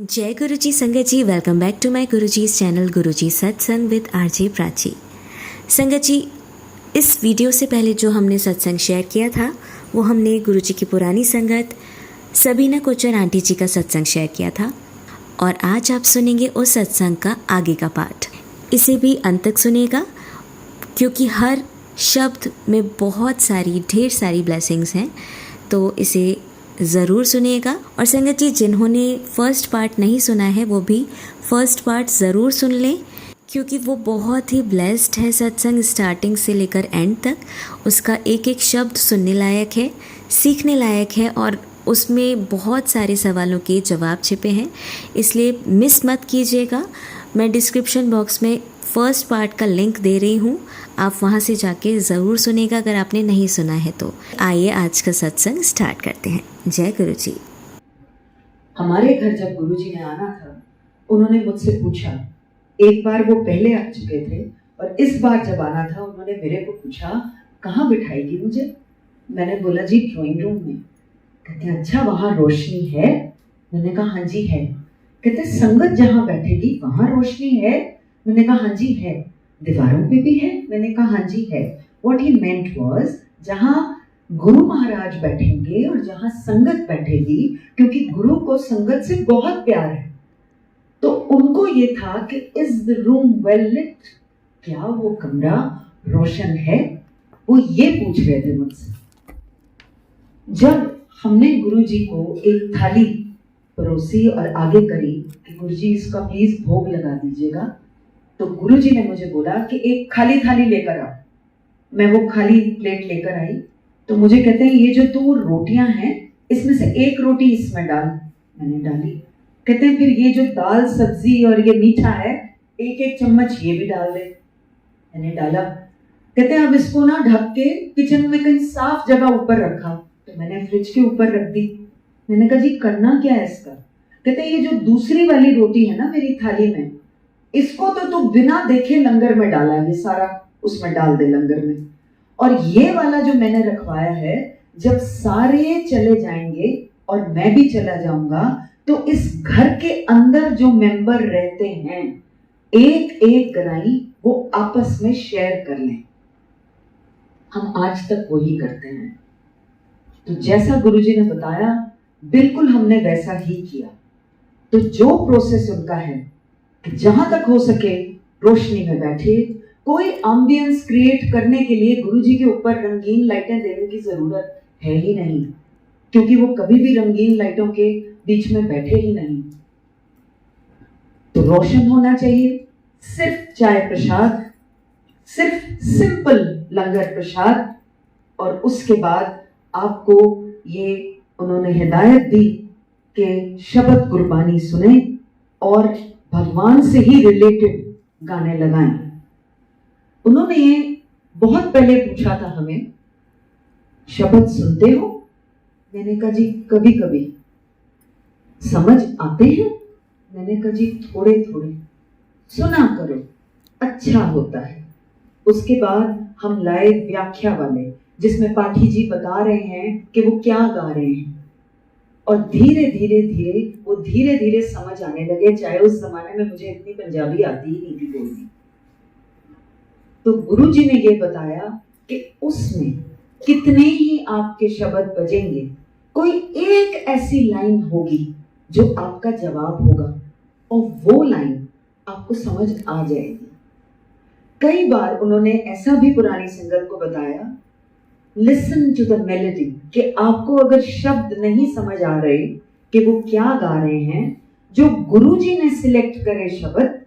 जय गुरुजी संगत जी, वेलकम बैक टू माय गुरुजी's चैनल गुरुजी सत्संग विद आरजे प्राची। संगत जी, इस वीडियो से पहले जो हमने सत्संग शेयर किया था वो हमने गुरुजी की पुरानी संगत सबीना कोचर आंटी जी का सत्संग शेयर किया था, और आज आप सुनेंगे उस सत्संग का आगे का पार्ट। इसे भी अंत तक सुनिएगा क्योंकि हर शब्द में बहुत सारी ढेर सारी ब्लेसिंग्स हैं, तो इसे ज़रूर सुनिएगा। और संगत जी, जिन्होंने फर्स्ट पार्ट नहीं सुना है वो भी फर्स्ट पार्ट ज़रूर सुन लें क्योंकि वो बहुत ही ब्लेस्ड है सत्संग, स्टार्टिंग से लेकर एंड तक। उसका एक एक शब्द सुनने लायक है, सीखने लायक है, और उसमें बहुत सारे सवालों के जवाब छिपे हैं, इसलिए मिस मत कीजिएगा। मैं डिस्क्रिप्शन बॉक्स में फर्स्ट पार्ट का लिंक दे रही हूँ, आप वहाँ से जाके ज़रूर सुनेगा अगर आपने नहीं सुना है तो। आइए आज का सत्संग स्टार्ट करते हैं। जय गुरु जी। हमारे घर जब गुरुजी ने आना था, उन्होंने मुझसे पूछा, एक बार वो पहले आ चुके थे और इस बार जब आना था उन्होंने मेरे को पूछा कहाँ बिठाएगी मुझे। मैंने बोला जी ड्राइंग रूम में। कहते अच्छा वहाँ रोशनी है? मैंने कहा हाँ जी है। कहते संगत जहाँ बैठेगी वहाँ रोशनी है? मैंने कहा हाँ जी है। दीवारों पे भी है? मैंने कहा हाँ जी है। व्हाट ही मेंट वाज जहाँ गुरु महाराज बैठेंगे और जहाँ संगत बैठेगी, क्योंकि गुरु को संगत से बहुत प्यार है, तो उनको ये था कि is the room well lit, क्या वो कमरा रोशन है? वो ये पूछ रहे थे मुझसे। जब हमने गुरुजी को एक थाली परोसी और आगे करी कि गुरुजी इसका प्लीज भोग लगा दीजिएगा, तो गुरुजी ने मुझे बोला कि एक खाली थाली लेकर आओ। मैं वो खाली प्लेट लेकर आई तो मुझे कहते हैं ये जो 2 रोटियां हैं इसमें से एक रोटी इसमें डाल। मैंने डाली। कहते हैं फिर ये जो दाल सब्जी और ये मीठा है, एक एक चम्मच ये भी डाल दे। मैंने डाला। कहते हैं अब इसको ना ढक के किचन में कहीं साफ जगह ऊपर रखा, तो मैंने फ्रिज के ऊपर रख दी। मैंने कहा जी करना क्या है इसका? कहते हैं ये जो दूसरी वाली रोटी है ना मेरी थाली में, इसको तो तू बिना देखे लंगर में डाला, ये सारा उसमें डाल दे लंगर में। और ये वाला जो मैंने रखवाया है, जब सारे चले जाएंगे और मैं भी चला जाऊंगा तो इस घर के अंदर जो मेंबर रहते हैं एक एक ग्राही वो आपस में शेयर कर लें। हम आज तक वही करते हैं। तो जैसा गुरुजी ने बताया बिल्कुल हमने वैसा ही किया। तो जो प्रोसेस उनका है कि जहां तक हो सके रोशनी में बैठे, कोई एम्बियंस क्रिएट करने के लिए गुरुजी के ऊपर रंगीन लाइटें देने की जरूरत है ही नहीं, क्योंकि वो कभी भी रंगीन लाइटों के बीच में बैठे ही नहीं। तो रोशन होना चाहिए, सिर्फ चाय प्रसाद, सिर्फ सिंपल लंगर प्रसाद, और उसके बाद आपको ये उन्होंने हिदायत दी कि शब्द गुरबानी सुने और भगवान से ही रिलेटेड गाने लगाएं। उन्होंने ये बहुत पहले पूछा था हमें, शब्द सुनते हो? मैंने कहा जी कभी कभी। समझ आते हैं? मैंने कहा जी थोड़े थोड़े। सुना करो, अच्छा होता है। उसके बाद हम लाए व्याख्या वाले, जिसमें पाठी जी बता रहे हैं कि वो क्या गा रहे हैं, और धीरे धीरे धीरे वो धीरे धीरे समझ आने लगे। चाहे उस जमाने में मुझे इतनी पंजाबी आती ही नहीं थी बोलनी। तो गुरुजी ने ये बताया कि उसमें कितने ही आपके शब्द बजेंगे, कोई एक ऐसी लाइन होगी जो आपका जवाब होगा, और वो लाइन आपको समझ आ जाएगी। कई बार उन्होंने ऐसा भी पुरानी संगत को बताया, लिसन टू द मेलोडी, कि आपको अगर शब्द नहीं समझ आ रहे कि वो क्या गा रहे हैं, जो गुरुजी ने सिलेक्ट करे शब्द,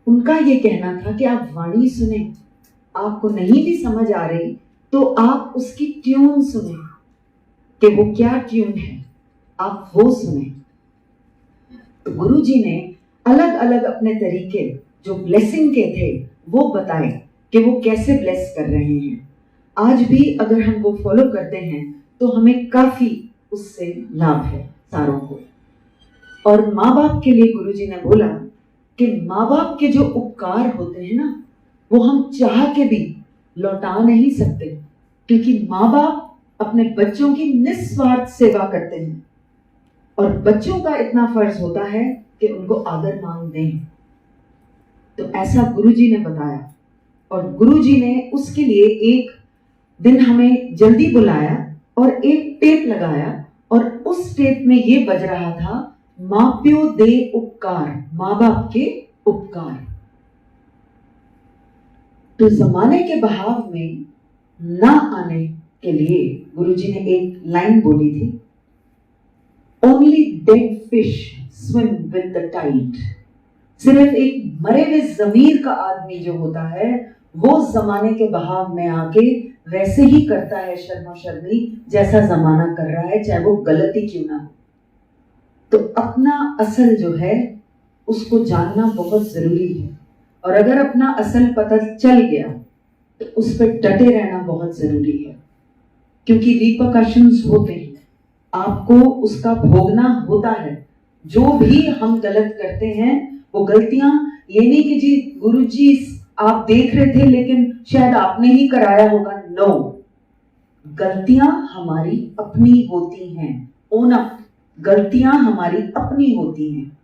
उनका ये कहना था कि आप वाणी सुने। आपको नहीं भी समझ आ रही तो आप उसकी ट्यून सुने कि वो क्या ट्यून है, आप वो सुने। तो गुरुजी ने अलग अलग अपने तरीके जो ब्लेसिंग के थे वो बताए कि वो कैसे ब्लेस कर रहे हैं। आज भी अगर हम वो फॉलो करते हैं तो हमें काफी उससे लाभ है सारों को। और माँ बाप के लिए गुरुजी ने बोला कि माँ बाप के जो उपकार होते हैं ना, वो हम चाह के भी लौटा नहीं सकते, क्योंकि माँ बाप अपने बच्चों की निस्वार्थ सेवा करते हैं और बच्चों का इतना फर्ज होता है कि उनको आदर मान दें। तो ऐसा गुरुजी ने बताया और गुरुजी ने उसके लिए एक दिन हमें जल्दी बुलाया और एक टेप लगाया और उस टेप में ये बज रहा था, माप्यो दे उपकार, माँ बाप के उपकार। तो जमाने के बहाव में ना आने के लिए गुरुजी ने एक लाइन बोली थी, only dead fish swim with the tide. सिर्फ एक मरे हुए जमीर का आदमी जो होता है वो जमाने के बहाव में आके वैसे ही करता है शर्मो शर्मी जैसा जमाना कर रहा है, चाहे वो गलती क्यों ना हो। तो अपना असल जो है उसको जानना बहुत जरूरी है, और अगर अपना असल पता चल गया तो उस पर डटे रहना बहुत जरूरी है, क्योंकि रिपरकशंस होते हैं, आपको उसका भोगना होता है। जो भी हम गलत करते हैं वो गलतियां, ये नहीं कि जी गुरुजी आप देख रहे थे लेकिन शायद आपने ही कराया होगा, नो, गलतियां हमारी अपनी होती हैं। ओन अप, गलतियां हमारी अपनी होती हैं।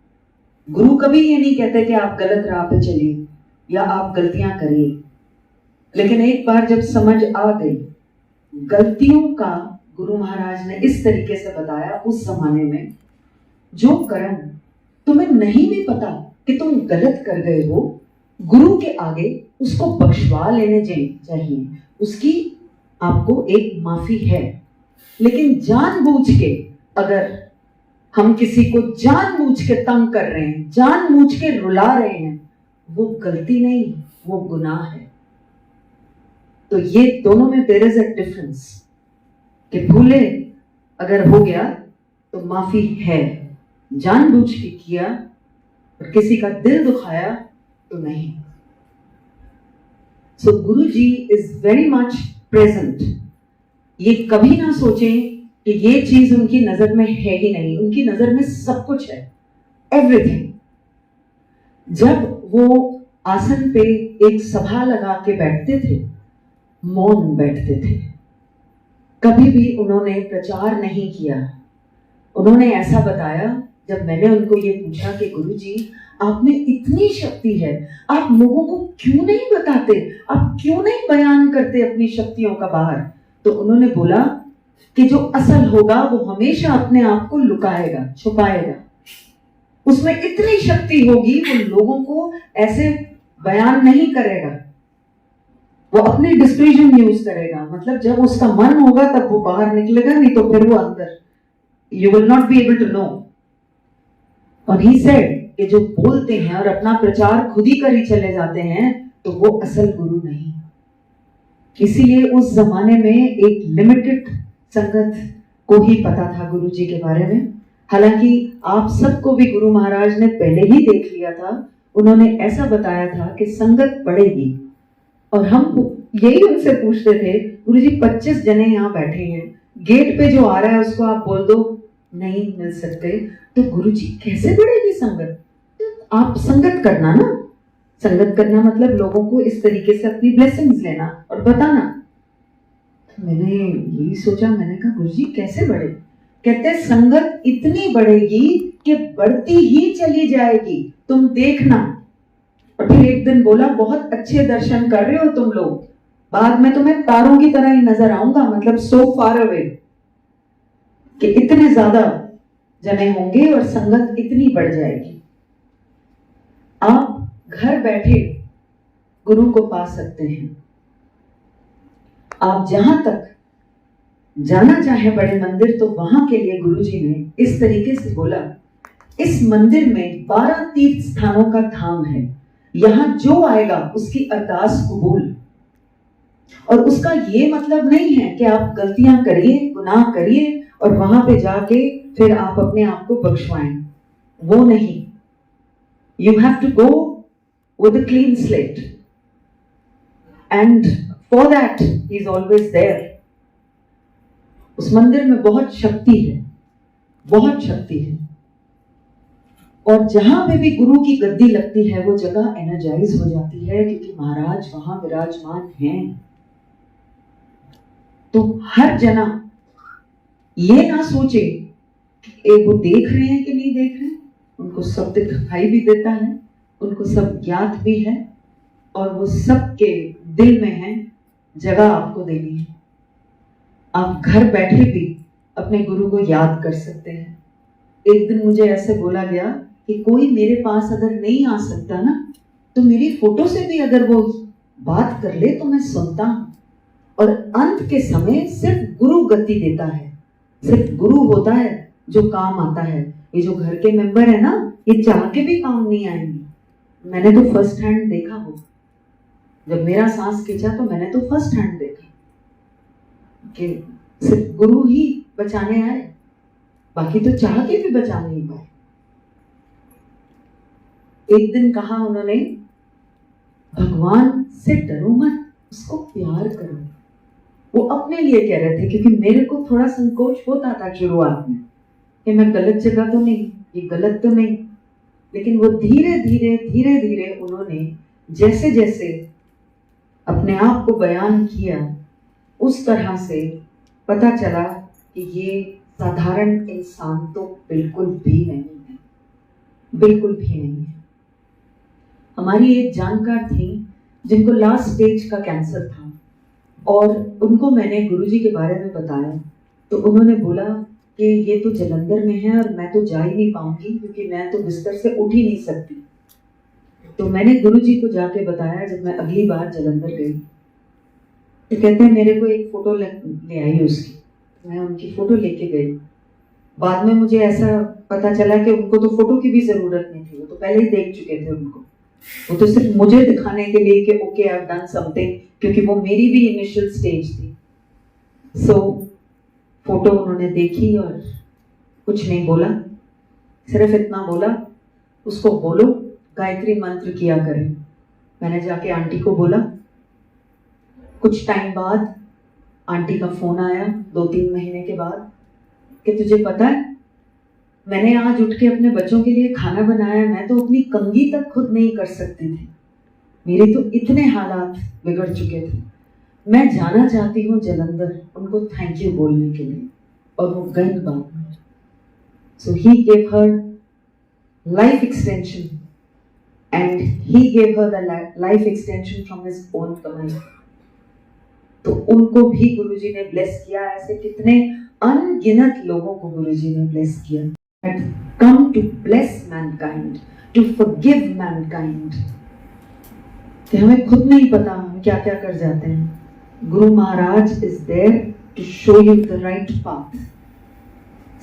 गुरु कभी ये नहीं कहते कि आप गलत राह पे चलिए या आप गलतियां करिए, लेकिन एक बार जब समझ आ गई गलतियों का, गुरु महाराज ने इस तरीके से बताया उस जमाने में, जो कर्म तुम्हें नहीं भी पता कि तुम गलत कर गए हो, गुरु के आगे उसको बख्शवा लेने चाहिए, उसकी आपको एक माफी है। लेकिन जानबूझ के अगर हम किसी को जानबूझ के तंग कर रहे हैं, जानबूझ के रुला रहे हैं, वो गलती नहीं, वो गुनाह है। तो ये दोनों में देयर इज अ डिफरेंस कि भूले अगर हो गया तो माफी है, जानबूझ के किया और किसी का दिल दुखाया तो नहीं। सो गुरुजी इज वेरी मच प्रेजेंट। ये कभी ना सोचें कि ये चीज उनकी नजर में है ही नहीं, उनकी नजर में सब कुछ है, एवरीथिंग। जब वो आसन पे एक सभा लगा के बैठते थे, मौन बैठते थे, कभी भी उन्होंने प्रचार नहीं किया। उन्होंने ऐसा बताया, जब मैंने उनको ये पूछा कि गुरुजी आप में इतनी शक्ति है, आप लोगों को क्यों नहीं बताते, आप क्यों नहीं बयान करते अपनी शक्तियों का बाहर, तो उन्होंने बोला कि जो असल होगा वो हमेशा अपने आप को लुकाएगा, छुपाएगा। उसमें इतनी शक्ति होगी वो लोगों को ऐसे बयान नहीं करेगा, वो अपने डिस्क्रिप्शन यूज करेगा। मतलब जब उसका मन होगा तब वो बाहर निकलेगा, नहीं तो फिर वो अंदर, you will not be able to know. और ही सेड कि जो बोलते हैं और अपना प्रचार खुद ही करी चले जाते हैं तो वो असल गुरु नहीं। इसीलिए उस जमाने में एक लिमिटेड संगत को ही पता था गुरु जी के बारे में। हालांकि आप सबको भी गुरु महाराज ने पहले ही देख लिया था। उन्होंने ऐसा बताया था कि संगत बढ़ेगी, और हम यही उनसे पूछते थे, गुरु जी 25 जने यहाँ बैठे हैं, गेट पे जो आ रहा है उसको आप बोल दो नहीं मिल सकते, तो गुरु जी कैसे बढ़ेगी संगत? आप संगत करना ना, संगत करना मतलब लोगों को इस तरीके से अपनी ब्लेसिंग्स लेना और बताना। मैंने यही सोचा, मैंने कहा गुरुजी कैसे बढ़े? कहते संगत इतनी बढ़ेगी कि बढ़ती ही चली जाएगी, तुम देखना। और फिर एक दिन बोला, बहुत अच्छे दर्शन कर रहे हो तुम लोग, बाद में तुम्हें तारों की तरह ही नजर आऊंगा, मतलब सो फार अवे, कि इतने ज्यादा जने होंगे और संगत इतनी बढ़ जाएगी। आप घर बैठे गुरु को पा सकते हैं। आप जहां तक जाना चाहे बड़े मंदिर, तो वहां के लिए गुरुजी ने इस तरीके से बोला, इस मंदिर में 12 तीर्थ स्थानों का धाम है, यहां जो आएगा उसकी अरदास कबूल। और उसका ये मतलब नहीं है कि आप गलतियां करिए, गुनाह करिए और वहां पे जाके फिर आप अपने आप को बख्शवाएं, वो नहीं। You have to go with a clean slate, and for that he is always there. उस मंदिर में बहुत शक्ति है, बहुत शक्ति है। और जहां पे भी गुरु की गद्दी लगती है वो जगह एनर्जाइज हो जाती है, क्योंकि महाराज वहां विराजमान हैं। तो हर जना ये ना सोचे वो देख रहे हैं कि नहीं देख रहे हैं, उनको सब दिखाई भी देता है, उनको सब ज्ञात भी है, और वो सबके दिल में है। जगह आपको देनी है। आप घर बैठे भी अपने गुरु को याद कर सकते हैं। एक दिन मुझे ऐसे बोला गया कि कोई मेरे पास अगर नहीं आ सकता ना, तो मेरी फोटो से भी अगर वो बात कर ले तो मैं सुनता हूं। और अंत के समय सिर्फ गुरु गति देता है, सिर्फ गुरु होता है जो काम आता है। ये जो घर के मेंबर है ना, ये चाह के भी काम नहीं आएंगे। मैंने तो फर्स्ट हैंड देखा हो, जब मेरा सांस खींचा तो मैंने तो फर्स्ट हैंड देखा कि सिर्फ गुरु ही बचाने आए, बाकी तो चाह के भी बचा नहीं पाए। एक दिन कहा उन्होंने, भगवान से डरो मत, उसको प्यार करो। वो अपने लिए कह रहे थे, क्योंकि मेरे को थोड़ा संकोच होता था शुरुआत में कि मैं गलत जगह तो नहीं, ये गलत तो नहीं। लेकिन वो धीरे धीरे उन्होंने जैसे जैसे अपने आप को बयान किया, उस तरह से पता चला कि ये साधारण इंसान तो बिल्कुल भी नहीं है, बिल्कुल भी नहीं है। हमारी एक जानकार थी जिनको लास्ट स्टेज का कैंसर था, और उनको मैंने गुरुजी के बारे में बताया, तो उन्होंने बोला कि ये तो जलंधर में है और मैं तो जा ही नहीं पाऊंगी, क्योंकि मैं तो बिस्तर से उठ ही नहीं सकती। तो मैंने गुरुजी को जाके बताया जब मैं अगली बार जलंधर गई, तो कहते हैं मेरे को एक फोटो ले आई उसकी। मैं उनकी फोटो लेके गई। बाद में मुझे ऐसा पता चला कि उनको तो फोटो की भी जरूरत नहीं थी, वो तो पहले ही देख चुके थे उनको। वो तो सिर्फ मुझे दिखाने के लिए कि okay I have done something, क्योंकि वो मेरी भी इनिशियल स्टेज थी। सो फोटो उन्होंने देखी और कुछ नहीं बोला, सिर्फ इतना बोला, उसको बोलो गायत्री मंत्र किया करें। मैंने जाके आंटी को बोला। कुछ टाइम बाद आंटी का फोन आया, 2-3 महीने के बाद, कि तुझे पता है मैंने आज उठ के अपने बच्चों के लिए खाना बनाया, मैं तो अपनी कंघी तक खुद नहीं कर सकती थी, मेरे तो इतने हालात बिगड़ चुके थे, मैं जाना चाहती हूँ जलंधर उनको थैंक यू बोलने के लिए। और वो गई बात में। So he gave her life extension and he gave her the life extension from his own कमाई। तो उनको भी गुरुजी ने ब्लेस किया। ऐसे कितने अनगिनत लोगों को गुरुजी ने ब्लेस किया। Had come to bless mankind, to forgive mankind। कि हमें खुद नहीं पता हम क्या क्या कर जाते हैं। Guru Maharaj is there to show you the right path।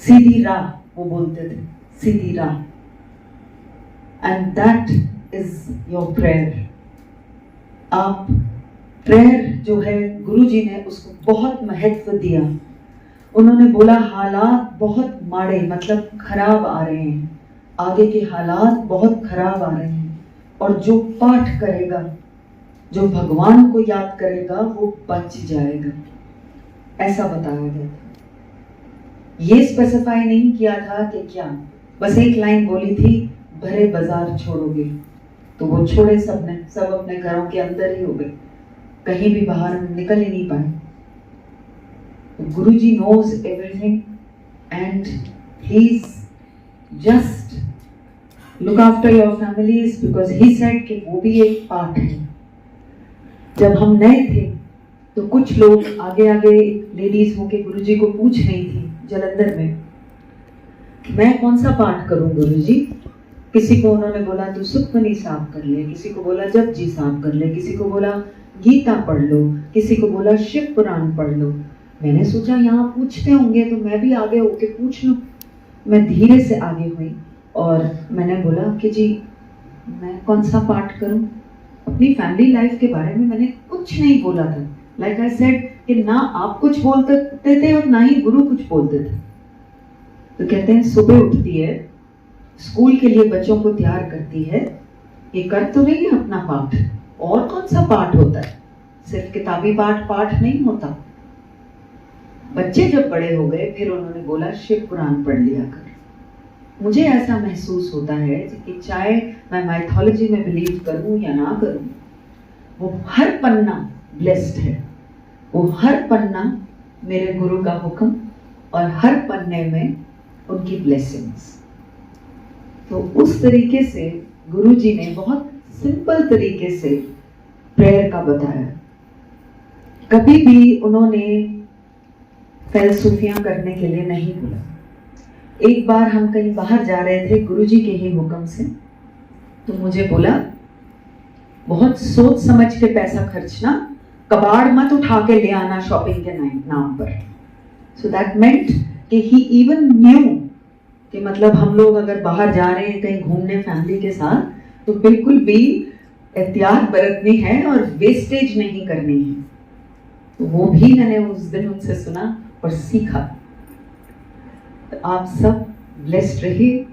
सीधी राह वो बोलते थे, सीधी राह। And that is your prayer। आप प्रेयर जो है गुरुजी ने उसको बहुत महत्व दिया। उन्होंने बोला हालात बहुत माड़े, मतलब खराब आ रहे हैं, आगे के हालात बहुत खराब आ रहे हैं, और जो पाठ करेगा, जो भगवान को याद करेगा वो बच जाएगा, ऐसा बताया गया था। ये स्पेसिफाई नहीं किया था कि क्या, बस एक लाइन बोली थी, भरे बाजार छोड़ोगे, तो वो छोड़े सबने, सब अपने घरों के अंदर ही हो गए, कहीं भी बाहर निकल ही नहीं पाए। Guruji knows everything and please just look after your families, because he said कि वो भी एक पार्ट है। जब हम नए थे तो कुछ लोग आगे आगे लेडीज होके गुरुजी को पूछ रही थी जलंधर में, मैं कौन सा पाठ करूं गुरुजी। किसी को उन्होंने बोला तू सुखमनी साहब कर ले, किसी को बोला जपजी साहब कर ले, किसी को बोला गीता पढ़ लो, किसी को बोला शिव पुराण पढ़ लो। मैंने सोचा यहाँ पूछते होंगे तो मैं भी आगे होके पूछ लूं। मैं धीरे से आगे हुई और मैंने बोला कि जी मैं कौन सा पाठ करूं। अपनी फैमिली लाइफ के बारे में मैंने कुछ नहीं बोला था। लाइक आई सेड कि ना आप कुछ बोलते थे और ना ही गुरु कुछ बोलते थे। तो कहते हैं सुबह उठती है, स्कूल के लिए बच्चों को तैयार करती है, ये कर तो रही है अपना पाठ, और कौन सा पाठ होता है, सिर्फ किताबी पाठ नहीं होता। बच्चे जब बड़े हो गए फिर उन्होंने बोला शिव पुराण पढ़ लिया कर। मुझे ऐसा महसूस होता है कि चाहे मैं माइथोलॉजी में बिलीव करूं या ना करूं, वो हर पन्ना ब्लेस्ड है, वो हर पन्ना मेरे गुरु का हुक्म, और हर पन्ने में उनकी ब्लेसिंग्स। तो उस तरीके से गुरुजी ने बहुत सिंपल तरीके से प्रेयर का बताया। कभी भी उन्होंने फलसूफियां करने के लिए नहीं बोला। एक बार हम कहीं बाहर जा रहे थे गुरुजी के ही हुक्म से, तो मुझे बोला बहुत सोच समझ के पैसा खर्चना, कबाड़ मत उठा के ले आना शॉपिंग के नाम पर। सो दैट मेंट कि ही इवन न्यू कि मतलब हम लोग अगर बाहर जा रहे हैं कहीं घूमने फैमिली के साथ, तो बिल्कुल भी एहतियात बरतनी है और वेस्टेज नहीं करनी है। तो वो भी मैंने उस दिन उनसे सुना और सीखा। तो आप सब ब्लेस्ड रहिए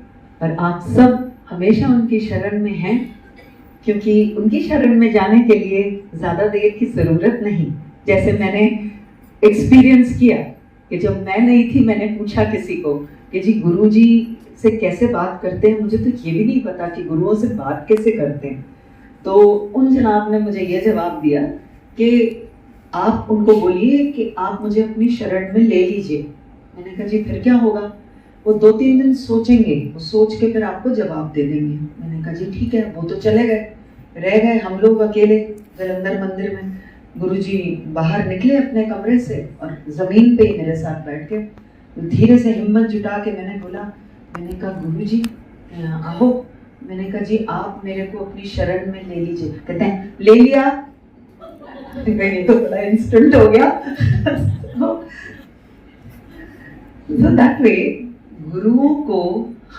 और आप सब हमेशा उनकी शरण में हैं, क्योंकि उनकी शरण में जाने के लिए ज़्यादा देर की ज़रूरत नहीं। जैसे मैंने एक्सपीरियंस किया कि जब मैं नहीं थी, मैंने पूछा किसी को कि जी गुरुजी से कैसे बात करते हैं, मुझे तो ये भी नहीं पता कि गुरुओं से बात कैसे करते हैं। तो उन जनाब ने मुझे ये जवाब दिया कि आप उनको बोलिए कि आप मुझे अपनी शरण में ले लीजिए। मैंने कहा जी फिर क्या होगा? वो 2-3 दिन सोचेंगे, वो सोच के फिर आपको जवाब दे देंगे। मैंने कहा जी ठीक है। वो तो चले गए, रह गए हम लोग अकेले फिर अंदर मंदिर में। गुरुजी बाहर निकले अपने कमरे से और ज़मीन पे ही मेरे साथ बैठ के धीरे से हिम्मत जुटा के मैंने बोला, मैंने कहा गुरुजी आओ। मैंने कहा जी आप मेरे को अपनी शरण में ले लीजिए। कहते हैं ले लिया। ये तो बड़ा इंस्टेंट हो गया। So that way, गुरुओं को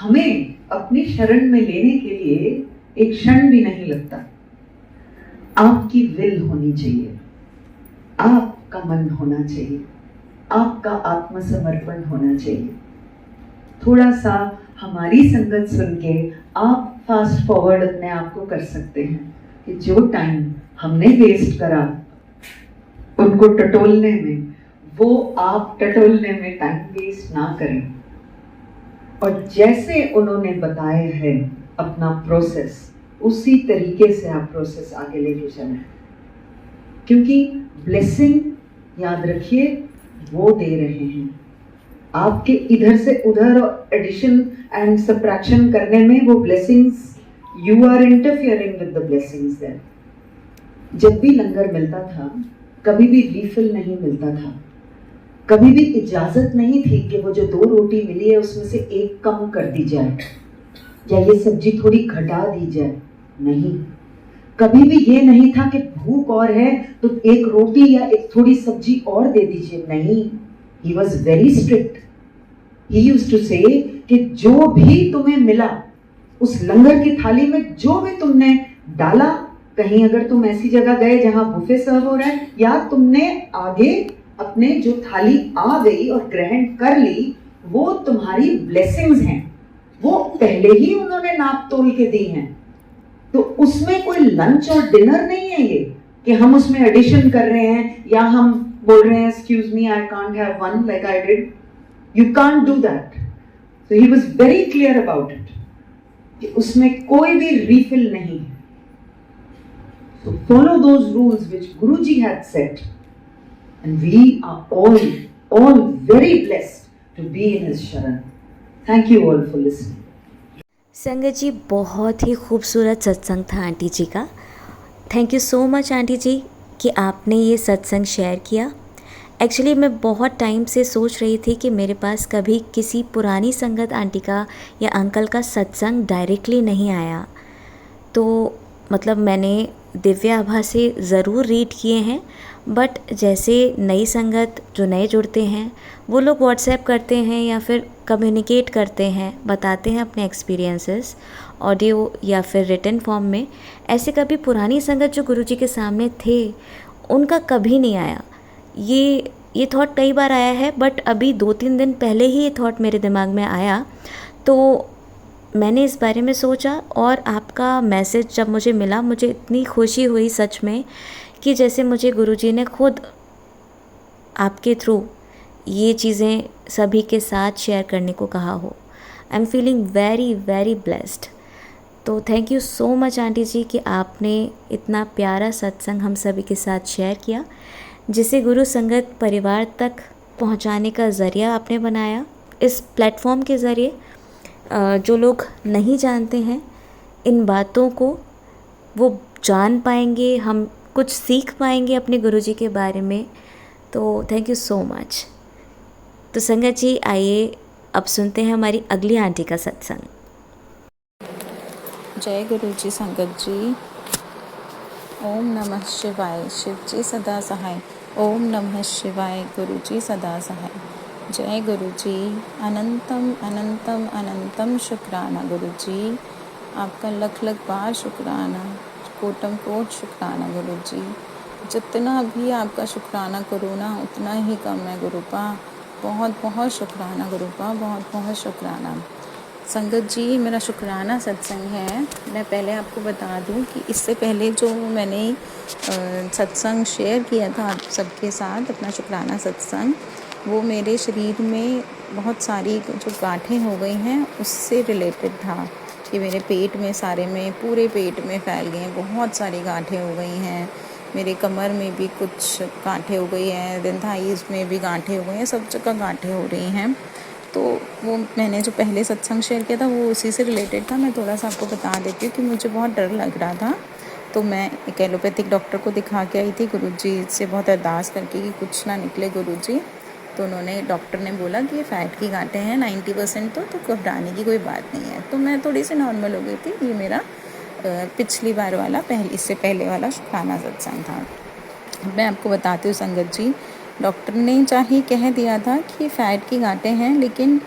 हमें अपनी शरण में लेने के लिए एक क्षण भी नहीं लगता। आपकी विल होनी चाहिए, आपका मन होना चाहिए, आपका आत्मसमर्पण होना चाहिए। थोड़ा सा हमारी संगत सुन के आप फास्ट फॉरवर्ड अपने आप को कर सकते हैं कि जो टाइम हमने वेस्ट करा उनको टटोलने में, वो आप टटोलने में टाइम वेस्ट ना करें। और जैसे उन्होंने बताया है अपना प्रोसेस, उसी तरीके से आप प्रोसेस आगे लेके चलें, क्योंकि ब्लेसिंग याद रखिए वो दे रहे हैं। आपके इधर से उधर एडिशन एंड सब्ट्रैक्शन करने में वो blessings, you are interfering with the blessings there. जब भी लंगर मिलता था, कभी भी रीफिल नहीं मिलता था, कभी भी इजाजत नहीं थी कि वो जो 2 रोटी मिली है उसमें से एक कम कर दी जाए या ये सब्जी थोड़ी घटा दी जाए। नहीं, कभी भी ये नहीं था कि भूख और है तो एक रोटी या एक थोड़ी सब्जी और दे दीजिए। नहीं, he was very strict. He used to say कि जो भी तुम्हें मिला उस लंगर की थाली में, जो भी तुमने डाला, कहीं अगर तुम ऐसी जगह गए जहां बुफे सर्व हो रहा है या तुमने आगे अपने जो थाली आ गई और ग्रहण कर ली, वो तुम्हारी ब्लेसिंग्स हैं। वो पहले ही उन्होंने नाप तोल के दी हैं। तो उसमें कोई लंच और डिनर नहीं है ये कि हम उसमें एडिशन कर रहे हैं या हम बोल रहे हैं excuse me I can't have one like I did. You can't do that. So he was very clear about it कि उसमें कोई भी रीफिल नहीं है। So follow those rules which Guruji had set, and we are all very blessed to be in his sharan. Thank you all for listening. संगत जी, बहुत ही खूबसूरत सत्संग था आंटी जी का। Thank you so much auntie जी कि आपने ये सत्संग शेयर किया। एक्चुअली मैं बहुत टाइम से सोच रही थी कि मेरे पास कभी किसी पुरानी संगत आंटी का या अंकल का सत्संग डायरेक्टली नहीं आया। तो मतलब मैंने दिव्य आभा से ज़रूर रीड किए हैं, बट जैसे नई संगत जो नए जुड़ते हैं वो लोग व्हाट्सएप करते हैं या फिर कम्युनिकेट करते हैं, बताते हैं अपने एक्सपीरियंसेस ऑडियो या फिर रिटन फॉर्म में। ऐसे कभी पुरानी संगत जो गुरुजी के सामने थे उनका कभी नहीं आया। ये थॉट कई बार आया है, बट अभी 2-3 दिन पहले ही ये थॉट मेरे दिमाग में आया, तो मैंने इस बारे में सोचा और आपका मैसेज जब मुझे मिला, मुझे इतनी खुशी हुई सच में कि जैसे मुझे गुरुजी ने खुद आपके थ्रू ये चीज़ें सभी के साथ शेयर करने को कहा हो। I am feeling very very blessed. तो thank you so much auntie जी कि आपने इतना प्यारा सत्संग हम सभी के साथ शेयर किया, जिसे गुरु संगत परिवार तक पहुंचाने का ज़रिया आपने बनाया। इस प्लेटफॉर्म के ज़रिए जो लोग नहीं जानते हैं इन बातों को वो जान पाएंगे, हम कुछ सीख पाएंगे अपने गुरुजी के बारे में। तो थैंक यू सो मच। तो संगत जी आइए अब सुनते हैं हमारी अगली आंटी का सत्संग। जय गुरु जी संगत जी। ओम नमः शिवाय। शिव जी सदा सहाय। ओम नमः शिवाय। गुरु जी सदा सहाय। जय गुरु जी। अनंतम अनंतम अनंतम शुक्राना गुरु जी, आपका लख लख बार शुक्राना, कोटम कोट शुक्राना गुरु जी। जितना भी आपका शुक्राना करूँ ना उतना ही कम है गुरुपा। बहुत बहुत शुक्राना गुरुपा, बहुत बहुत शुक्राना। संगत जी मेरा शुक्राना सत्संग है। मैं पहले आपको बता दूं कि इससे पहले जो मैंने सत्संग शेयर किया था आप सबके साथ, अपना शुक्राना सत्संग, वो मेरे शरीर में बहुत सारी जो गांठें हो गई हैं उससे रिलेटेड था कि मेरे पेट में सारे में पूरे पेट में फैल गई हैं, बहुत सारी गांठें हो गई हैं। मेरे कमर में भी कुछ गांठें हो गई हैं, देन थाइस में भी गांठें हो गई हैं, सब जगह गांठें हो रही हैं। तो वो मैंने जो पहले सत्संग शेयर किया था वो उसी से रिलेटेड था। मैं थोड़ा सा आपको बता देती हूँ कि मुझे बहुत डर लग रहा था। तो मैं एक एलोपैथिक डॉक्टर को दिखा के आई थी गुरुजी से बहुत अरदास करके कि कुछ ना निकले गुरुजी। तो उन्होंने, डॉक्टर ने बोला कि ये फैट की गांठें हैं 90% तो घबराने की कोई बात नहीं है। तो मैं थोड़ी सी नॉर्मल हो गई थी। ये मेरा पिछली बार वाला इससे पहले वाला शुक्राना सत्संग था। मैं आपको बताती हूँ संगत जी, डॉक्टर ने चाहे कह दिया था कि फैट की गांठें हैं, लेकिन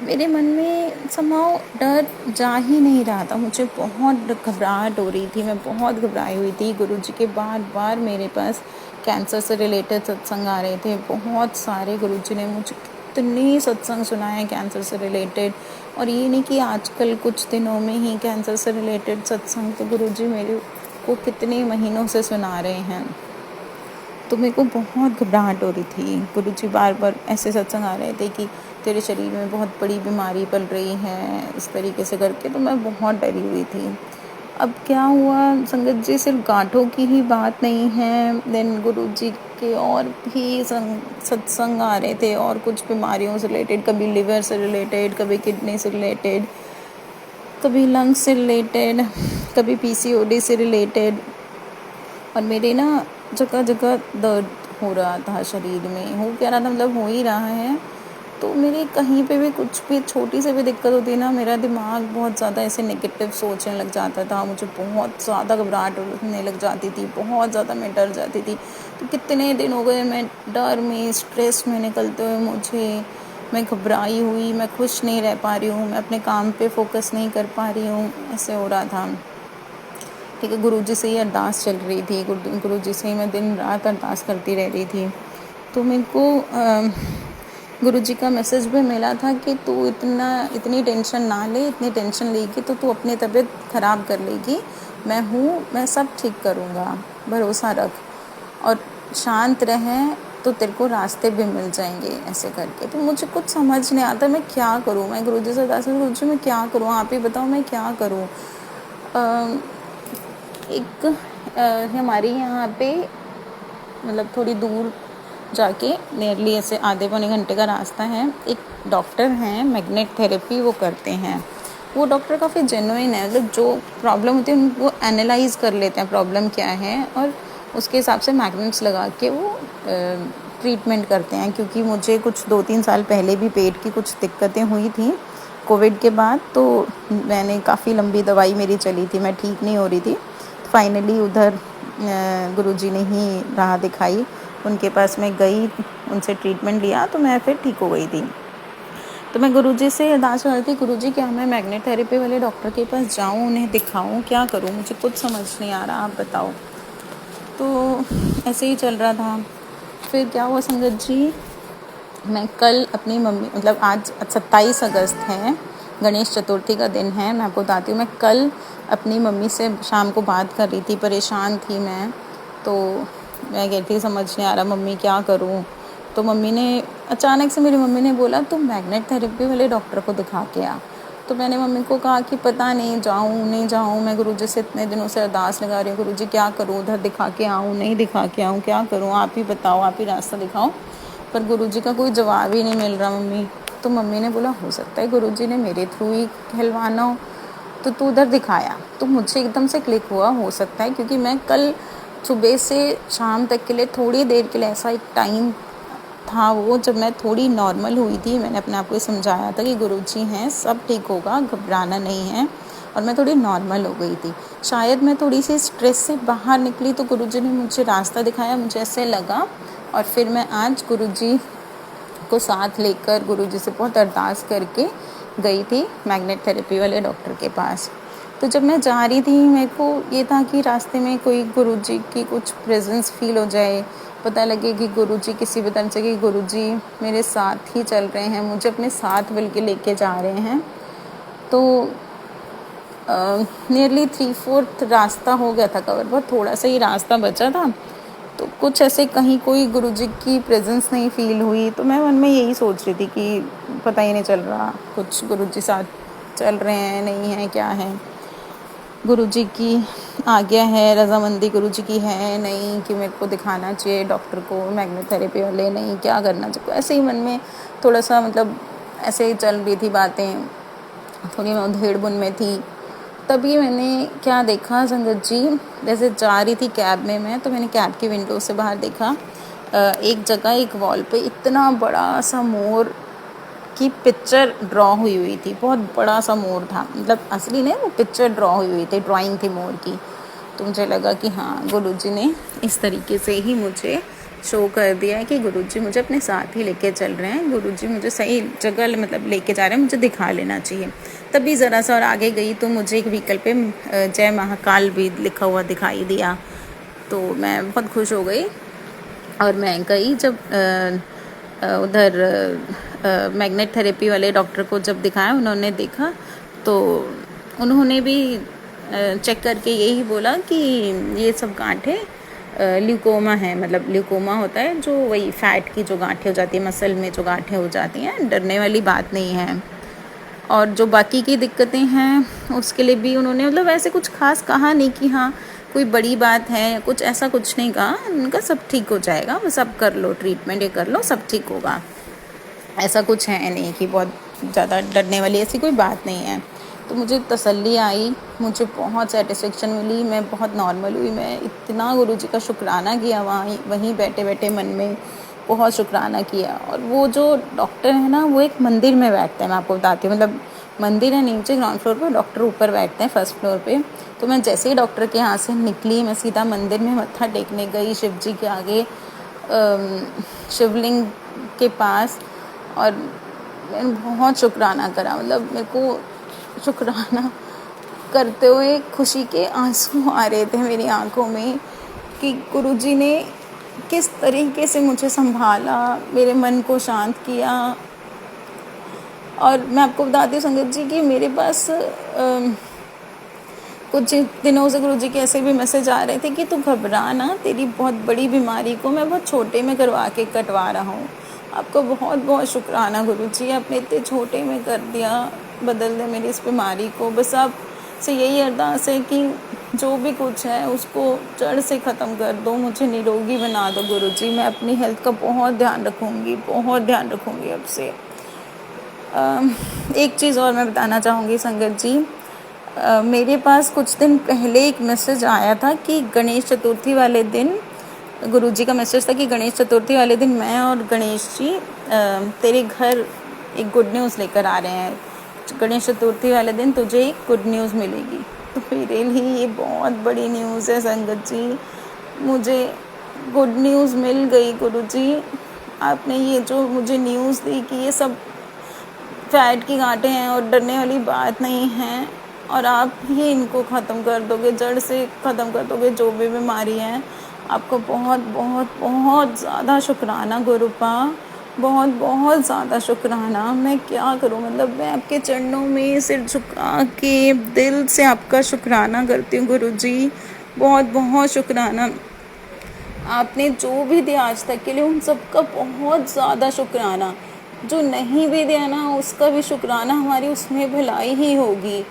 मेरे मन में समाओ डर जा ही नहीं रहा था। मुझे बहुत घबराहट हो रही थी, मैं बहुत घबराई हुई थी। गुरुजी के बार बार मेरे पास कैंसर से रिलेटेड सत्संग आ रहे थे, बहुत सारे। गुरुजी ने मुझे कितने सत्संग सुनाए कैंसर से रिलेटेड, और ये नहीं कि आजकल कुछ दिनों में ही कैंसर से रिलेटेड सत्संग, तो गुरुजी मेरे को कितने महीनों से सुना रहे हैं। तो मेरे को बहुत घबराहट हो रही थी। गुरुजी बार बार ऐसे सत्संग आ रहे थे कि तेरे शरीर में बहुत बड़ी बीमारी पल रही है, इस तरीके से करके। तो मैं बहुत डरी हुई थी। अब क्या हुआ संगत जी, सिर्फ गांठों की ही बात नहीं है, देन गुरुजी के और भी सत्संग आ रहे थे और कुछ बीमारियों से रिलेटेड, कभी लिवर से रिलेटेड, कभी किडनी से रिलेटेड, कभी लंग्स से रिलेटेड, कभी PCOD से रिलेटेड। और मेरे ना जगह जगह दर्द हो रहा था शरीर में, हो क्या रहा था मतलब हो ही रहा है। तो मेरे कहीं पे भी कुछ भी छोटी सी भी दिक्कत होती ना, मेरा दिमाग बहुत ज़्यादा ऐसे नेगेटिव सोचने लग जाता था। मुझे बहुत ज़्यादा घबराहट होने लग जाती थी, बहुत ज़्यादा मैं डर जाती थी। तो कितने दिन हो गए मैं डर में, स्ट्रेस में निकलते हुए मैं घबराई हुई, मैं खुश नहीं रह पा रही हूँ, मैं अपने काम पे फोकस नहीं कर पा रही हूँ, ऐसे हो रहा था। ठीक है, गुरुजी से ही अरदास चल रही थी, गुरुजी से ही मैं दिन रात अरदास करती रह रही थी। तो मेरे को गुरुजी का मैसेज भी मिला था कि तू इतनी टेंशन ना ले, इतनी टेंशन लेगी तो तू अपनी तबीयत ख़राब कर लेगी। मैं हूँ, मैं सब ठीक करूँगा, भरोसा रख और शांत रहे तो तेरे को रास्ते भी मिल जाएंगे, ऐसे करके। तो मुझे कुछ समझ नहीं आता मैं क्या करूँ। मैं गुरुजी से अरदास, गुरुजी मैं क्या करूँ, आप ही बताओ मैं क्या करूँ। एक हमारे यहाँ पे मतलब थोड़ी दूर जाके, नियरली ऐसे आधे पौने घंटे का रास्ता है, एक डॉक्टर हैं, मैग्नेट थेरेपी वो करते हैं। वो डॉक्टर काफ़ी जेन्युइन है, मतलब जो प्रॉब्लम होती है उनको एनालाइज कर लेते हैं प्रॉब्लम क्या है, और उसके हिसाब से मैग्नेट्स लगा के वो ट्रीटमेंट करते हैं। क्योंकि मुझे कुछ 2-3 साल पहले भी पेट की कुछ दिक्कतें हुई थी कोविड के बाद, तो मैंने काफ़ी लंबी दवाई मेरी चली थी, मैं ठीक नहीं हो रही थी। फाइनली उधर गुरुजी ने ही राह दिखाई, उनके पास मैं गई, उनसे ट्रीटमेंट लिया तो मैं फिर ठीक हो गई थी। तो मैं गुरुजी से अरदास कर रही थी, गुरुजी क्या मैं मैग्नेट थेरेपी वाले डॉक्टर के पास जाऊँ, उन्हें दिखाऊँ, क्या करूँ, मुझे कुछ समझ नहीं आ रहा, आप बताओ। तो ऐसे ही चल रहा था। फिर क्या हुआ संगत जी, मैं कल अपनी मम्मी, मतलब आज 27 अगस्त है, गणेश चतुर्थी का दिन है। मैं आपको बताती हूँ, मैं कल अपनी मम्मी से शाम को बात कर रही थी, परेशान थी मैं। तो मैं कहती थी समझ नहीं आ रहा मम्मी क्या करूँ। तो मम्मी ने अचानक से, मेरी मम्मी ने बोला तुम मैग्नेट थेरेपी वाले डॉक्टर को दिखा के आ। तो मैंने मम्मी को कहा कि पता नहीं जाऊँ नहीं जाऊँ, मैं गुरुजी से इतने दिनों से अरदास लगा रही हूँ, गुरुजी क्या करूँ, उधर दिखा के आऊँ नहीं दिखा के आऊँ, क्या करूँ, आप ही बताओ, आप ही रास्ता दिखाओ। पर गुरुजी का कोई जवाब ही नहीं मिल रहा मम्मी। तो मम्मी ने बोला हो सकता है गुरुजी ने मेरे थ्रू ही कहलवाना हो, तो तू उधर दिखाया। तो मुझे एकदम से क्लिक हुआ, हो सकता है क्योंकि मैं कल सुबह से शाम तक के लिए थोड़ी देर के लिए, ऐसा एक टाइम था वो जब मैं थोड़ी नॉर्मल हुई थी, मैंने अपने आप को समझाया था कि गुरुजी हैं, सब ठीक होगा, घबराना नहीं है, और मैं थोड़ी नॉर्मल हो गई थी। शायद मैं थोड़ी सी स्ट्रेस से बाहर निकली तो गुरुजी ने मुझे रास्ता दिखाया, मुझे ऐसे लगा। और फिर मैं आज गुरुजी को साथ लेकर गुरुजी से बहुत अरदास करके गई थी मैग्नेट थेरेपी वाले डॉक्टर के पास। तो जब मैं जा रही थी मेरे को ये था कि रास्ते में कोई गुरुजी की कुछ प्रेजेंस फील हो जाए, पता लगे कि गुरुजी किसी भी तरह से कि गुरुजी मेरे साथ ही चल रहे हैं, मुझे अपने साथ बल्कि लेके जा रहे हैं। तो नियरली 3/4 रास्ता हो गया था कवर, बहुत थोड़ा सा ही रास्ता बचा था। तो कुछ ऐसे कहीं कोई गुरुजी की प्रेजेंस नहीं फील हुई, तो मैं मन में यही सोच रही थी कि पता ही नहीं चल रहा कुछ गुरुजी साथ चल रहे हैं नहीं है क्या है, गुरुजी की आज्ञा है, रजामंदी गुरुजी की है नहीं कि मेरे को दिखाना चाहिए डॉक्टर को, मैग्नेट थेरेपी वाले नहीं, क्या करना चाहिए, ऐसे ही मन में थोड़ा सा मतलब ऐसे ही चल रही थी बातें, थोड़ी मैं उधेड़-बुन में थी। तभी मैंने क्या देखा संगत जी, जैसे जा रही थी कैब में मैं, तो मैंने कैब की विंडो से बाहर देखा एक जगह एक वॉल पे इतना बड़ा सा मोर की पिक्चर ड्रॉ हुई थी, बहुत बड़ा सा मोर था, मतलब असली नहीं, वो पिक्चर ड्रॉ हुई थी, ड्राइंग थी मोर की। तो मुझे लगा कि हाँ गुरुजी ने इस तरीके से ही मुझे शो कर दिया है कि गुरुजी मुझे अपने साथ ही लेके चल रहे हैं, गुरुजी मुझे सही जगह मतलब लेके जा रहे हैं, मुझे दिखा लेना चाहिए। तभी ज़रा सा और आगे गई तो मुझे एक व्हीकल पे जय महाकाल भी लिखा हुआ दिखाई दिया, तो मैं बहुत खुश हो गई। और मैं गई जब उधर मैग्नेट थेरेपी वाले डॉक्टर को जब दिखाया, उन्होंने देखा तो उन्होंने भी चेक करके यही बोला कि ये सब गांठें ल्यूकोमा है, मतलब ल्यूकोमा होता है जो वही फैट की जो गांठें हो जाती है, मसल में जो गांठें हो जाती हैं, डरने वाली बात नहीं है। और जो बाकी की दिक्कतें हैं उसके लिए भी उन्होंने मतलब ऐसे कुछ खास कहा नहीं कि हाँ कोई बड़ी बात है, कुछ ऐसा कुछ नहीं कहा, उनका सब ठीक हो जाएगा, बस अब कर लो ट्रीटमेंट, ये कर लो सब ठीक होगा, ऐसा कुछ है नहीं कि बहुत ज़्यादा डरने वाली ऐसी कोई बात नहीं है। तो मुझे तसल्ली आई, मुझे बहुत सेटिस्फेक्शन मिली, मैं बहुत नॉर्मल हुई, मैं इतना गुरुजी का शुक्राना किया वहीं बैठे बैठे मन में बहुत शुक्राना किया। और वो जो डॉक्टर है ना वो एक मंदिर में बैठते हैं, मैं आपको बताती हूँ, मतलब मंदिर है नीचे ग्राउंड फ्लोर पर, डॉक्टर ऊपर बैठते हैं फर्स्ट फ्लोर पे। तो मैं जैसे ही डॉक्टर के यहाँ से निकली मैं सीधा मंदिर में मत्था टेकने गई, शिव जी के आगे शिवलिंग के पास, और मैंने बहुत शुक्राना करा, मतलब मेरे को शुक्राना करते हुए खुशी के आंसू आ रहे थे मेरी आंखों में कि गुरुजी ने किस तरीके से मुझे संभाला, मेरे मन को शांत किया। और मैं आपको बताती हूँ संगत जी कि मेरे पास कुछ दिनों से गुरुजी के ऐसे भी मैसेज आ रहे थे कि तू घबरा ना, तेरी बहुत बड़ी बीमारी को मैं बहुत छोटे में करवा के कटवा रहा हूँ। आपका बहुत बहुत शुक्राना गुरुजी, आपने इतने छोटे में कर दिया, बदल दे मेरी इस बीमारी को। बस आप से यही अरदास है कि जो भी कुछ है उसको जड़ से ख़त्म कर दो, मुझे निरोगी बना दो गुरुजी। मैं अपनी हेल्थ का बहुत ध्यान रखूँगी, बहुत ध्यान रखूँगी अब से। एक चीज़ और मैं बताना चाहूँगी संगत जी, मेरे पास कुछ दिन पहले एक मैसेज आया था कि गणेश चतुर्थी वाले दिन, गुरुजी का मैसेज था कि गणेश चतुर्थी वाले दिन मैं और गणेश जी तेरे घर एक गुड न्यूज़ लेकर आ रहे हैं, गणेश चतुर्थी वाले दिन तुझे एक गुड न्यूज़ मिलेगी। तो मेरे लिए ये बहुत बड़ी न्यूज़ है संगत जी, मुझे गुड न्यूज़ मिल गई गुरुजी। आपने ये जो मुझे न्यूज़ दी कि ये सब फैट की गांठें हैं और डरने वाली बात नहीं है, और आप ही इनको ख़त्म कर दोगे, जड़ से ख़त्म कर दोगे जो भी बीमारी है। आपको बहुत बहुत बहुत ज़्यादा शुक्राना गुरुपा, बहुत बहुत ज़्यादा शुक्राना। मैं क्या करूं, मतलब मैं आपके चरणों में सिर झुका के दिल से आपका शुक्राना करती हूँ गुरुजी, बहुत बहुत शुक्राना। आपने जो भी दिया आज तक के लिए उन सब का बहुत ज़्यादा शुक्राना, जो नहीं भी दिया ना उसका भी शुक्राना, हमारी उसमें भलाई ही होगी।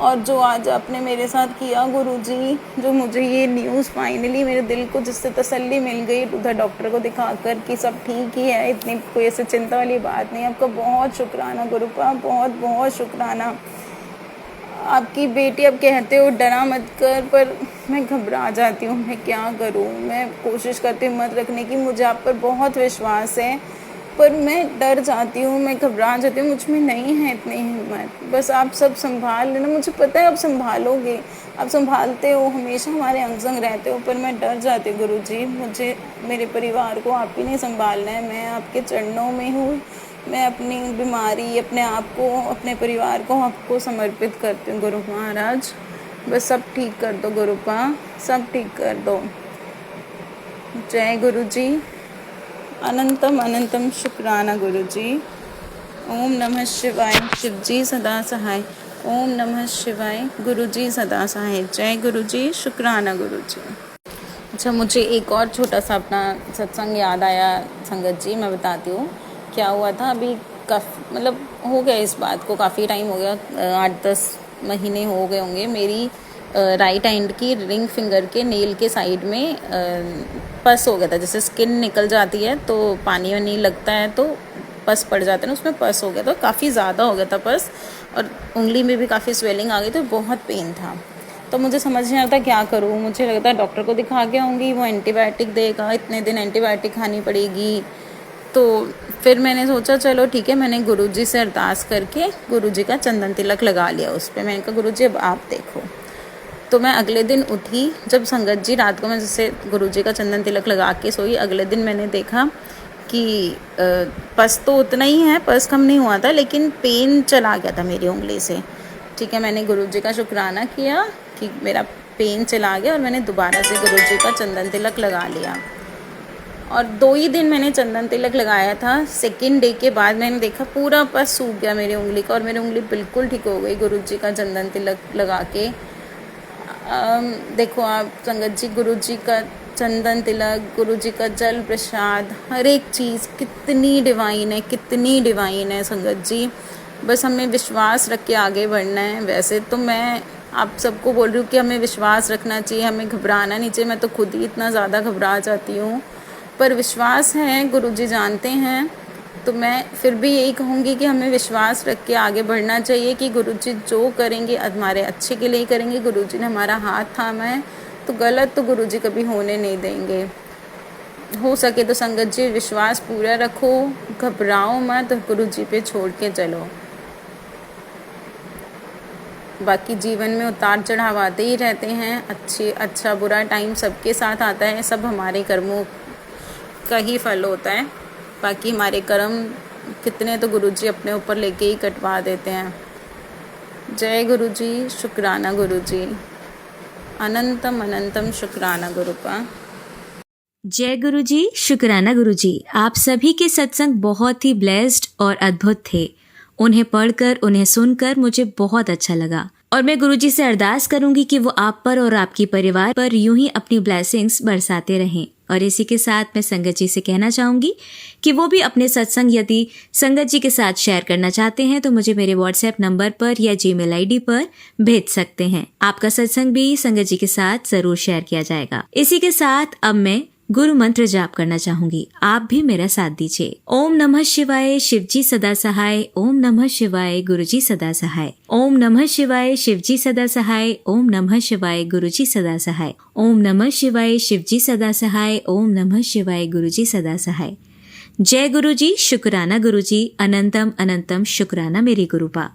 और जो आज आपने मेरे साथ किया गुरुजी, जो मुझे ये न्यूज़ फाइनली मेरे दिल को जिससे तसल्ली मिल गई उधर डॉक्टर को दिखाकर कि सब ठीक ही है, इतनी कोई ऐसे चिंता वाली बात नहीं। आपका बहुत शुक्राना गुरुपा, बहुत बहुत शुक्राना। आपकी बेटी अब कहते हो डरा मत कर, पर मैं घबरा जाती हूँ, मैं क्या करूँ। मैं कोशिश करती हूँ हिम्मत रखने की, मुझे आप पर बहुत विश्वास है, पर मैं डर जाती हूँ, मैं घबरा जाती हूँ, मुझ में नहीं है इतनी हिम्मत। बस आप सब संभाल लेना, मुझे पता है आप संभालोगे, आप संभालते हो, हमेशा हमारे अंग संग रहते हो, पर मैं डर जाती हूँ गुरुजी। मुझे मेरे परिवार को आप ही नहीं संभालना है, मैं आपके चरणों में हूँ। मैं अपनी बीमारी, अपने आप को, अपने परिवार को आपको समर्पित करती हूँ गुरु महाराज। बस सब ठीक कर दो गुरुपा, सब ठीक कर दो। जय गुरु जी। अनंतम अनंतम शुक्राना गुरु जी। ओम नमः शिवाय। शिव जी सदा सहाय। ओम नमः शिवाय। गुरु जी सदा सहाय। जय गुरु जी। शुक्राना गुरु जी। अच्छा, मुझे एक और छोटा सा अपना सत्संग याद आया संगत जी, मैं बताती हूँ क्या हुआ था। अभी काफ़ी मतलब हो गया इस बात को, काफ़ी टाइम हो गया, 8-10 महीने हो गए होंगे। मेरी राइट हैंड की रिंग फिंगर के नेल के साइड में पस हो गया था। जैसे स्किन निकल जाती है तो पानी में नहीं लगता है तो पस पड़ जाता है ना, उसमें पस हो गया था, काफ़ी ज़्यादा हो गया था पस, और उंगली में भी काफ़ी स्वेलिंग आ गई, तो बहुत पेन था। तो मुझे समझ नहीं आता क्या करूँ। मुझे लगता है डॉक्टर को दिखा के आऊँगी, वो एंटीबायोटिक देगा, इतने दिन एंटीबायोटिक खानी पड़ेगी। तो फिर मैंने सोचा चलो ठीक है, मैंने गुरुजी से अरदास करके गुरुजी का चंदन तिलक लगा लिया उस पर। मैंने कहा गुरुजी अब आप देखो। तो मैं अगले दिन उठी, जब संगत जी रात को मैं जैसे गुरुजी का चंदन तिलक लगा के सोई, अगले दिन मैंने देखा कि पस तो उतना ही है, पस कम नहीं हुआ था, लेकिन पेन चला गया था मेरी उंगली से। ठीक है, मैंने गुरुजी का शुक्राना किया कि मेरा पेन चला गया, और मैंने दोबारा से गुरुजी का चंदन तिलक लगा लिया। और 2 ही दिन मैंने चंदन तिलक लगाया था। सेकेंड डे के बाद मैंने देखा पूरा पस सूख गया मेरी उंगली का, और मेरी उंगली बिल्कुल ठीक हो गई गुरुजी का चंदन तिलक लगा के। देखो आप संगत जी, गुरुजी का चंदन तिलक, गुरुजी का जल प्रसाद, हर एक चीज़ कितनी डिवाइन है, कितनी डिवाइन है संगत जी। बस हमें विश्वास रख के आगे बढ़ना है। वैसे तो मैं आप सबको बोल रही हूँ कि हमें विश्वास रखना चाहिए, हमें घबराना नहीं चाहिए। मैं तो खुद ही इतना ज़्यादा घबरा जाती हूँ, पर विश्वास है, गुरुजी जानते हैं। तो मैं फिर भी यही कहूँगी कि हमें विश्वास रख के आगे बढ़ना चाहिए कि गुरुजी जो करेंगे हमारे अच्छे के लिए ही करेंगे। गुरुजी ने हमारा हाथ थामा है, तो गलत तो गुरुजी कभी होने नहीं देंगे। हो सके तो संगत जी विश्वास पूरा रखो, घबराओ मत, गुरुजी पे छोड़ के चलो। बाकी जीवन में उतार चढ़ाव आते ही रहते हैं, अच्छा बुरा टाइम सबके साथ आता है, सब हमारे कर्मों का ही फल होता है। बाकी हमारे कर्म कितने तो गुरुजी अपने ऊपर लेके ही कटवा देते हैं। जय गुरुजी। शुक्राना गुरुजी। अनंतम अनंतम शुक्राना गुरुपा। जय गुरुजी। शुक्राना गुरुजी। आप सभी के सत्संग बहुत ही ब्लेस्ड और अद्भुत थे। उन्हें पढ़कर, उन्हें सुनकर मुझे बहुत अच्छा लगा, और मैं गुरुजी से अरदास करूंगी कि वो आप पर और आपकी परिवार पर यूं ही अपनी ब्लेसिंग्स बरसाते रहें। और इसी के साथ मैं संगत जी से कहना चाहूंगी कि वो भी अपने सत्संग यदि संगत जी के साथ शेयर करना चाहते हैं तो मुझे मेरे व्हाट्सएप नंबर पर या जीमेल आईडी पर भेज सकते हैं। आपका सत्संग भी संगत जी के साथ जरूर शेयर किया जाएगा। इसी के साथ अब मैं गुरु मंत्र जाप करना चाहूंगी, आप भी मेरा साथ दीजिए। ओम नमः शिवाय, शिवजी सदा सहाय। ओम नमः शिवाय, गुरुजी सदा सहाय। ओम नमः शिवाय, शिवजी सदा सहाय। ओम नमः शिवाय, गुरुजी सदा सहाय। ओम नमः शिवाय, शिवजी सदा सहाय। ओम नमः शिवाय, गुरुजी सदा सहाय। जय गुरुजी। शुक्राना गुरुजी। अनंतम अनंतम शुक्राना मेरी गुरुपा।